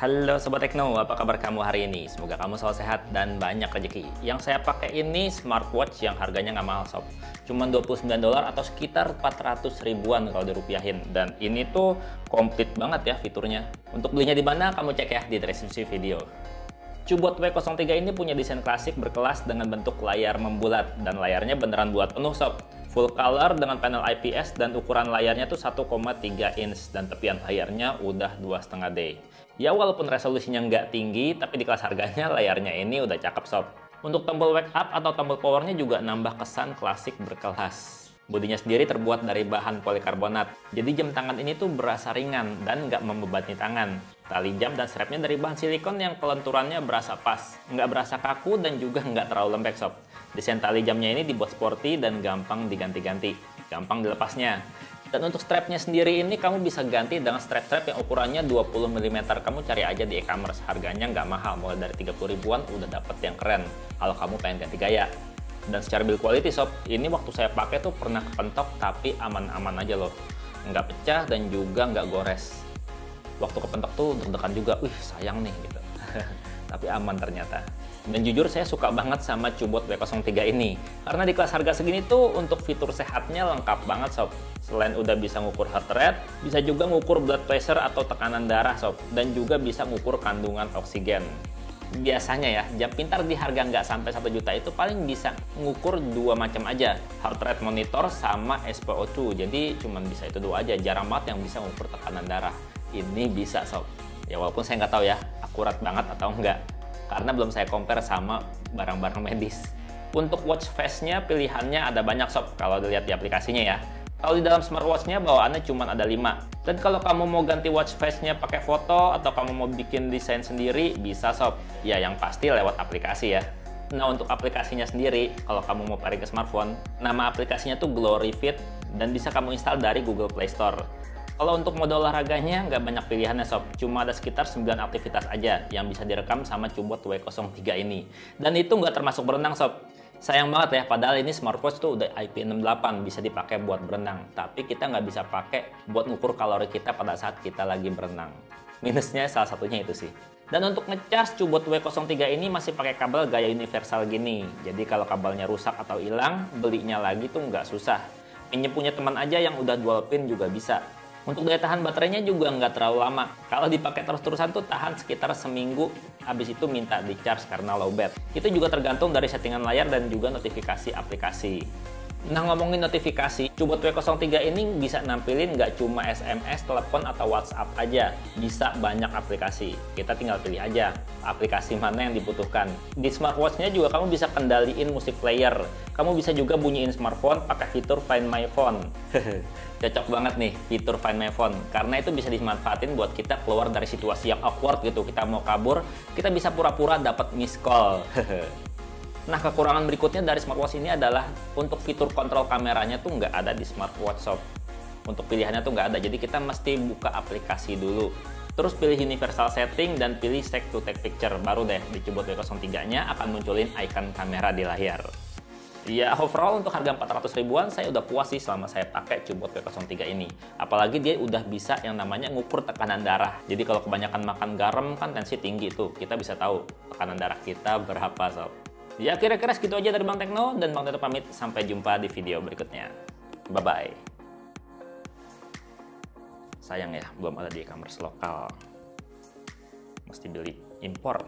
Halo Sobat Tekno, apa kabar kamu hari ini? Semoga kamu selalu sehat dan banyak rezeki. Yang saya pakai ini smartwatch yang harganya nggak mahal sob. Cuma $29 atau sekitar 400 ribuan kalau dirupiahin. Dan ini tuh komplit banget ya fiturnya. Untuk belinya di mana kamu cek ya di deskripsi video. CuBot W03 ini punya desain klasik berkelas dengan bentuk layar membulat. Dan layarnya beneran buat penuh sob. Full color dengan panel IPS dan ukuran layarnya tuh 1,3 inch dan tepian layarnya udah 2,5D. Ya walaupun resolusinya nggak tinggi, tapi di kelas harganya layarnya ini udah cakep sob. Untuk tombol wake up atau tombol powernya juga nambah kesan klasik berkelas. Bodinya sendiri terbuat dari bahan polikarbonat, jadi jam tangan ini tuh berasa ringan dan nggak membebani tangan. Tali jam dan strapnya dari bahan silikon yang kelenturannya berasa pas, nggak berasa kaku dan juga nggak terlalu lembek sob. Desain tali jamnya ini dibuat sporty dan gampang diganti-ganti, gampang dilepasnya. Dan untuk strapnya sendiri ini kamu bisa ganti dengan strap-strap yang ukurannya 20 mm. Kamu cari aja di e-commerce, harganya nggak mahal, mulai dari 30 ribuan udah dapet yang keren kalau kamu pengen ganti gaya. Dan secara build quality sob, ini waktu saya pakai tuh pernah kepentok tapi aman-aman aja loh. Nggak pecah dan juga nggak gores. Waktu kepentok tuh deg-degan juga, wih sayang nih gitu. Tapi aman ternyata. Dan jujur saya suka banget sama CuBot W03 ini. Karena di kelas harga segini tuh untuk fitur sehatnya lengkap banget sob. Selain udah bisa ngukur heart rate, bisa juga ngukur blood pressure atau tekanan darah sob. Dan juga bisa ngukur kandungan oksigen. Biasanya ya, jam pintar di harga nggak sampai 1 juta itu paling bisa ngukur dua macam aja. Heart rate monitor sama SpO2. Jadi cuman bisa itu dua aja, jarang banget yang bisa ngukur tekanan darah. Ini bisa sob. Ya walaupun saya nggak tahu ya, akurat banget atau enggak. Karena belum saya compare sama barang-barang medis. Untuk watch face-nya pilihannya ada banyak sob kalau dilihat di aplikasinya ya. Kalau di dalam smartwatch-nya bawaannya cuma ada 5. Dan kalau kamu mau ganti watch face-nya pakai foto atau kamu mau bikin desain sendiri, bisa sob. Ya yang pasti lewat aplikasi ya. Nah untuk aplikasinya sendiri, kalau kamu mau pairing ke smartphone, nama aplikasinya tuh Glory Fit dan bisa kamu install dari Google Play Store. Kalau untuk mode olahraganya nggak banyak pilihannya sob, cuma ada sekitar 9 aktivitas aja yang bisa direkam sama CuBot W03 ini. Dan itu nggak termasuk berenang sob. Sayang banget ya, padahal ini smartwatch tuh udah IP68, bisa dipakai buat berenang. Tapi kita nggak bisa pakai buat ngukur kalori kita pada saat kita lagi berenang. Minusnya salah satunya itu sih. Dan untuk ngecas CuBot W03 ini masih pakai kabel gaya universal gini. Jadi kalau kabelnya rusak atau hilang, belinya lagi tuh nggak susah. Pinjem punya teman aja yang udah dual pin juga bisa. Untuk daya tahan baterainya juga nggak terlalu lama. Kalau dipakai terus-terusan tuh tahan sekitar seminggu, habis itu minta di-charge karena low bat. Itu juga tergantung dari settingan layar dan juga notifikasi aplikasi. Nah ngomongin notifikasi, CuBot W03 ini bisa nampilin nggak cuma SMS, telepon, atau WhatsApp aja. Bisa banyak aplikasi. Kita tinggal pilih aja aplikasi mana yang dibutuhkan. Di smartwatch-nya juga kamu bisa kendaliin musik player. Kamu bisa juga bunyiin smartphone pakai fitur Find My Phone. Cocok banget nih fitur Find My Phone. Karena itu bisa dimanfaatin buat kita keluar dari situasi yang awkward gitu. Kita mau kabur, kita bisa pura-pura dapat miss call. Nah, kekurangan berikutnya dari smartwatch ini adalah untuk fitur kontrol kameranya tuh nggak ada di smartwatch sob. Untuk pilihannya tuh nggak ada, jadi kita mesti buka aplikasi dulu. Terus pilih universal setting dan pilih set to take picture. Baru deh di CuBot W03-nya akan munculin icon kamera di layar. Ya, overall untuk harga 400 ribuan saya udah puas sih selama saya pakai CuBot W03 ini. Apalagi dia udah bisa yang namanya ngukur tekanan darah. Jadi kalau kebanyakan makan garam kan tensi tinggi tuh, kita bisa tahu tekanan darah kita berapa sob. Ya kira-kira segitu aja dari Bang Tekno, dan Bang Tekno pamit sampai jumpa di video berikutnya. Bye-bye. Sayang ya, belum ada di e-commerce lokal. Mesti beli impor.